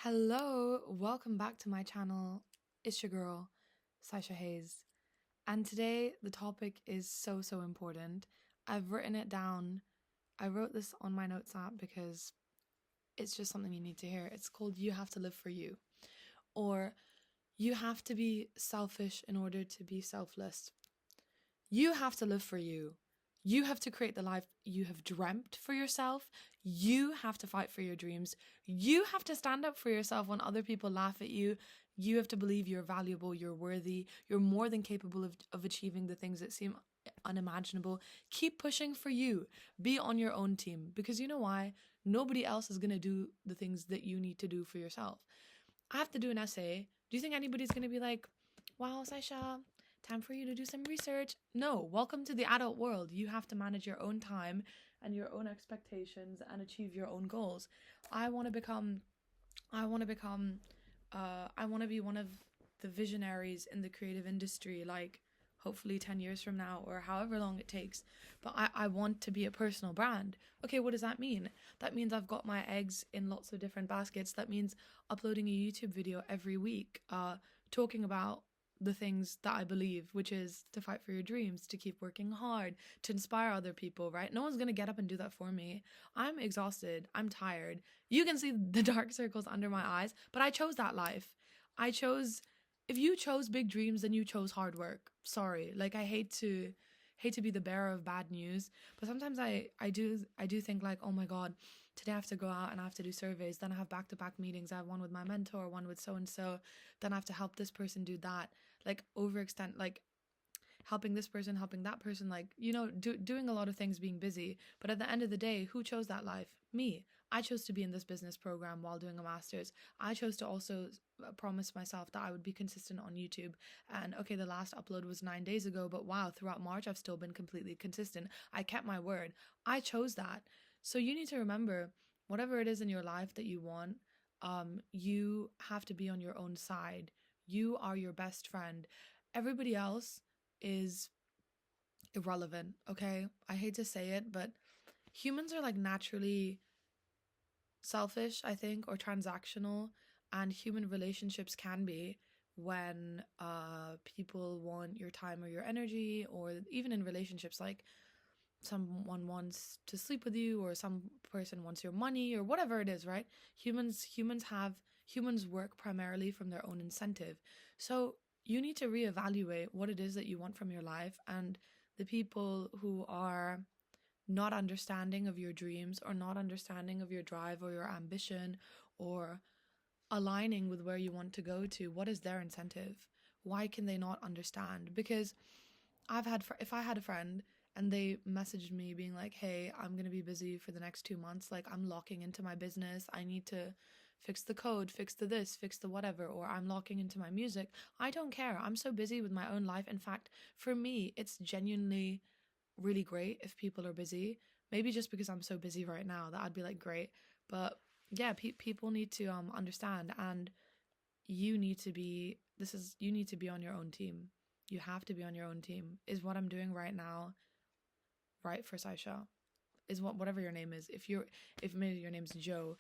Hello, welcome back to my channel. It's your girl, Sasha Hayes. And today the topic is so important. I've written it down. I wrote this on my notes app because it's just something you need to hear. It's called You Have to Live for You, or You Have to Be Selfish in Order to Be Selfless. You have to live for you. You have to create the life you have dreamt for yourself. You have to fight for your dreams. You have to stand up for yourself when other people laugh at you. You have to believe you're valuable, you're worthy, you're more than capable of achieving the things that seem unimaginable. Keep pushing for you. Be on your own team because you know why? Nobody else is going to do the things that you need to do for yourself. I have to do an essay. Do you think anybody's going to be like, wow, Saisha, time for you to do some research? No, welcome to the adult world. You have to manage your own time and your own expectations and achieve your own goals. I want to become, I want to become, I want to be one of the visionaries in the creative industry, like hopefully 10 years from now or however long it takes. But I want to be a personal brand. Okay, what does that mean? That means I've got my eggs in lots of different baskets. That means uploading a YouTube video every week, talking about the things that I believe, which is to fight for your dreams, to keep working hard, to inspire other people, right? No one's going to get up and do that for me. I'm exhausted. I'm tired. You can see the dark circles under my eyes, but I chose that life. If you chose big dreams, then you chose hard work. Sorry. Like I hate to be the bearer of bad news, but sometimes I do think like, oh my God, today I have to go out and I have to do surveys. Then I have back-to-back meetings. I have one with my mentor, one with so and so. Then I have to help this person do that. Like overextend, like helping this person, helping that person, like, doing a lot of things, being busy. But at the end of the day, who chose that life? Me. I chose to be in this business program while doing a master's. I chose to also promise myself that I would be consistent on YouTube. And okay, the last upload was 9 days ago, but wow, throughout March, I've still been completely consistent. I kept my word. I chose that. So you need to remember whatever it is in your life that you want, you have to be on your own side. You are your best friend. Everybody else is irrelevant, okay? I hate to say it, but humans are like naturally selfish, I think, or transactional, and human relationships can be when people want your time or your energy, or even in relationships, like someone wants to sleep with you or some person wants your money or whatever it is, right? Humans work primarily from their own incentive. So you need to reevaluate what it is that you want from your life, and the people who are not understanding of your dreams or not understanding of your drive or your ambition or aligning with where you want to go to, what is their incentive? Why can they not understand? Because if I had a friend and they messaged me being like, hey, I'm going to be busy for the next 2 months, like I'm locking into my business, I need to fix the code, fix the this, fix the whatever, or I'm locking into my music, I don't care. I'm so busy with my own life. In fact, for me, it's genuinely really great if people are busy. Maybe just because I'm so busy right now that I'd be like, great. But yeah, people need to understand, and you need to be you need to be on your own team. You have to be on your own team. Is what I'm doing right now right for Saisha? Is whatever your name is, if maybe your name's Joe,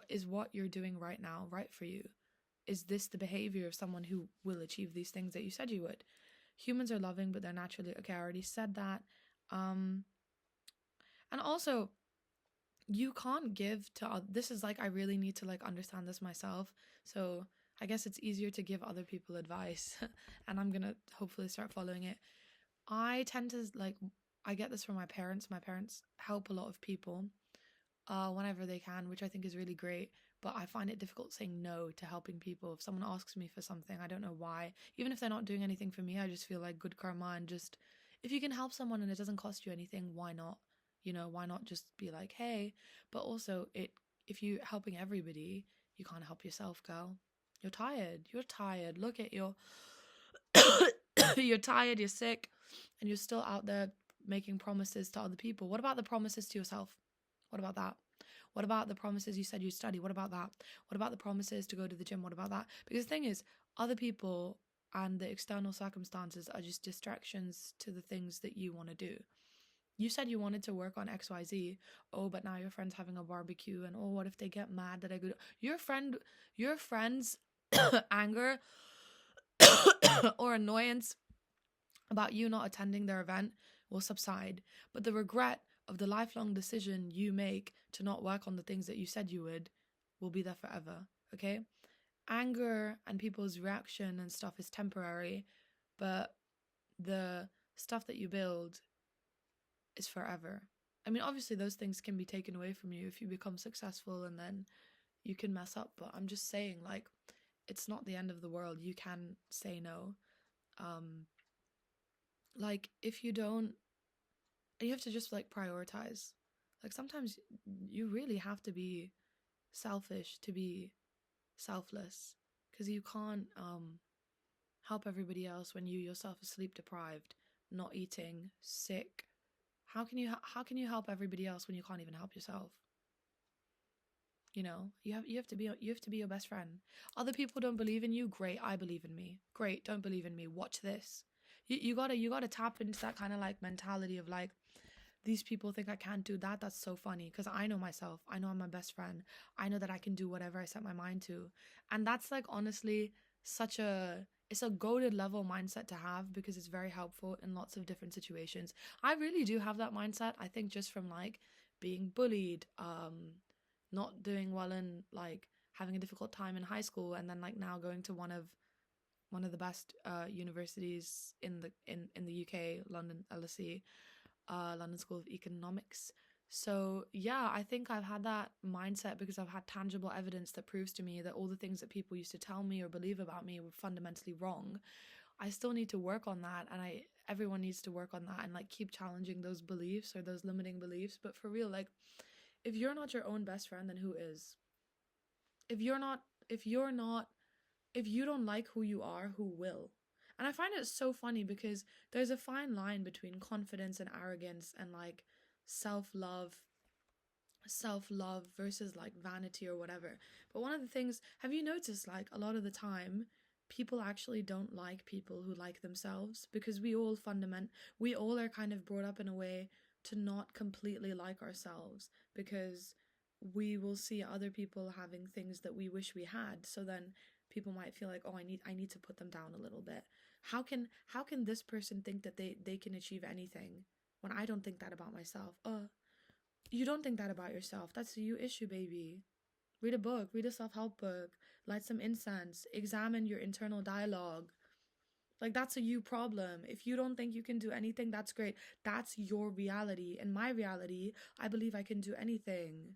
is what you're doing right now right for you? Is this the behavior of someone who will achieve these things that you said you would? Humans are loving, but they're naturally, okay, I already said that. And also, you can't give to this is like, I really need to like understand this myself, so I guess it's easier to give other people advice and I'm gonna hopefully start following it. I tend to like, I get this from my parents. My parents help a lot of people whenever they can, which I think is really great, but I find it difficult saying no to helping people. If someone asks me for something, I don't know why, even if they're not doing anything for me, I just feel like good karma, and just, if you can help someone and it doesn't cost you anything, why not? Why not just be like, hey? But also, if you're helping everybody, you can't help yourself, girl. You're tired. Look at you. You're tired, you're sick, and you're still out there making promises to other people. What about the promises to yourself? What about that? What about the promises you said you'd study? What about that? What about the promises to go to the gym? What about that? Because the thing is, other people and the external circumstances are just distractions to the things that you want to do. You said you wanted to work on XYZ. Oh, but now your friend's having a barbecue, and oh, what if they get mad that I go? Your friend's anger or annoyance about you not attending their event will subside, but the regret of the lifelong decision you make to not work on the things that you said you would will be there forever. Okay? Anger and people's reaction and stuff is temporary, but the stuff that you build is forever. I mean, obviously, those things can be taken away from you if you become successful, and then you can mess up. But I'm just saying, like, it's not the end of the world. You can say no. Um, like, if you don't, you have to just like prioritize. Like, sometimes you really have to be selfish to be selfless, because you can't help everybody else when you yourself are sleep deprived, not eating, sick. How can you help everybody else when you can't even help yourself? You have to be your best friend. Other people don't believe in you. Great, I believe in me. Great, don't believe in me. Watch this. You gotta tap into that kind of like mentality of like, these people think I can't do that. That's so funny, because I know myself. I know I'm my best friend. I know that I can do whatever I set my mind to. And that's like honestly it's a goaded level mindset to have, because it's very helpful in lots of different situations. I really do have that mindset. I think just from like being bullied, not doing well in like having a difficult time in high school, and then like now going to one of the best universities in the UK, London LSE, London School of Economics. So yeah, I think I've had that mindset because I've had tangible evidence that proves to me that all the things that people used to tell me or believe about me were fundamentally wrong. I still need to work on that, and everyone needs to work on that and like keep challenging those beliefs or those limiting beliefs. But for real, like, if you're not your own best friend, then who is? If you're not if you're not if you don't like who you are, who will? And I find it so funny because there's a fine line between confidence and arrogance and like self-love self-love versus like vanity or whatever. But one of the things, have you noticed like a lot of the time people actually don't like people who like themselves, because we all are kind of brought up in a way to not completely like ourselves, because we will see other people having things that we wish we had, so then people might feel like, oh, I need to put them down a little bit. How can this person think that they can achieve anything when I don't think that about myself? You don't think that about yourself. That's a you issue, baby. Read a book, read a self-help book, light some incense, examine your internal dialogue. Like, that's a you problem. If you don't think you can do anything, that's great. That's your reality. In my reality, I believe I can do anything,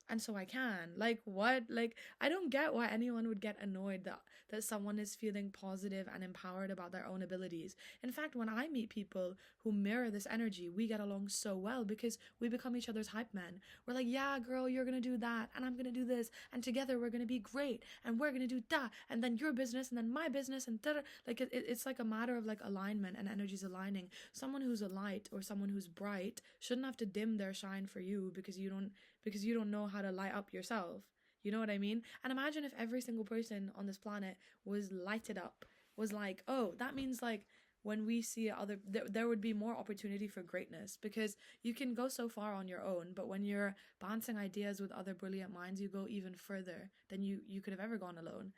and so I can. Like, what? Like, I don't get why anyone would get annoyed that someone is feeling positive and empowered about their own abilities. In fact, when I meet people who mirror this energy, we get along so well because we become each other's hype men. We're like, yeah, girl, you're gonna do that, and I'm gonna do this, and together we're gonna be great, and we're gonna do that, and then your business, and then my business, and da. Like, it's like a matter of like alignment and energies aligning. Someone who's a light or someone who's bright shouldn't have to dim their shine for you because you don't know how to light up yourself. You know what I mean? And imagine if every single person on this planet was lighted up, was like, oh, that means like when we see there would be more opportunity for greatness, because you can go so far on your own, but when you're bouncing ideas with other brilliant minds, you go even further than you could have ever gone alone.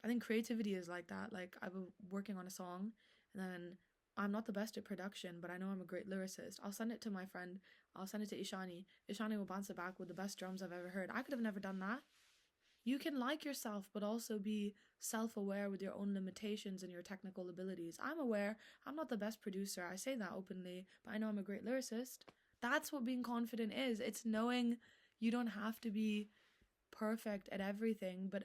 I think creativity is like that. Like, I've been working on a song, and then I'm not the best at production, but I know I'm a great lyricist. I'll send it to my friend. I'll send it to Ishani. Ishani will bounce it back with the best drums I've ever heard. I could have never done that. You can like yourself, but also be self aware with your own limitations and your technical abilities. I'm aware I'm not the best producer. I say that openly, but I know I'm a great lyricist. That's what being confident is. It's knowing you don't have to be perfect at everything, but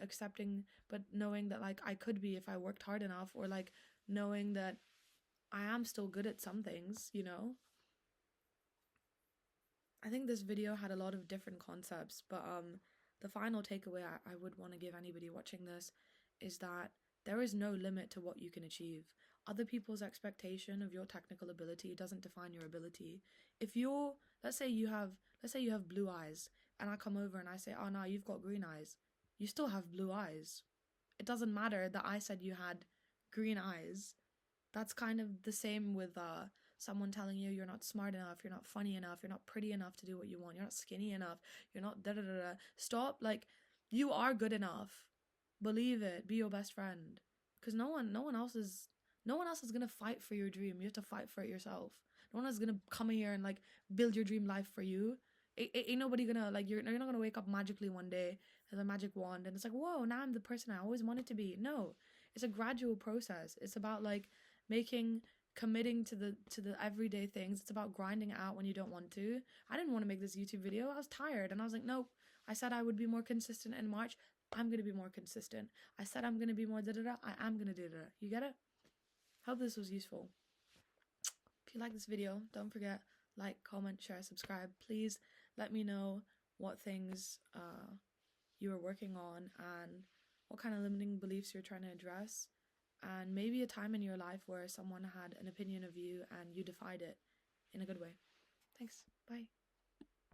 knowing that like I could be if I worked hard enough, or like knowing that I am still good at some things. I think this video had a lot of different concepts, but the final takeaway I would want to give anybody watching this is that there is no limit to what you can achieve. Other people's expectation of your technical ability doesn't define your ability. If you're, let's say you have blue eyes, and I come over and I say, oh no, you've got green eyes. You still have blue eyes. It doesn't matter that I said you had green eyes. That's kind of the same with someone telling you you're not smart enough, you're not funny enough, you're not pretty enough to do what you want, you're not skinny enough, you're not da da da da. Stop. Like, you are good enough. Believe it. Be your best friend. Because no one else is gonna fight for your dream. You have to fight for it yourself. No one is gonna come here and like build your dream life for you. Ain't nobody gonna, like, you're not gonna wake up magically one day as a magic wand and it's like, whoa, now I'm the person I always wanted to be. No, it's a gradual process. It's about like committing to the everyday things. It's about grinding it out when you don't want to. I didn't want to make this YouTube video. I was tired and I was like, nope. I said I would be more consistent in March. I'm gonna be more consistent. I said I'm gonna be more da da da. I am gonna do that. You get it? Hope this was useful. If you like this video, don't forget, like, comment, share, subscribe. Please let me know what things you are working on and what kind of limiting beliefs you're trying to address, and maybe a time in your life where someone had an opinion of you and you defied it in a good way. Thanks. Bye.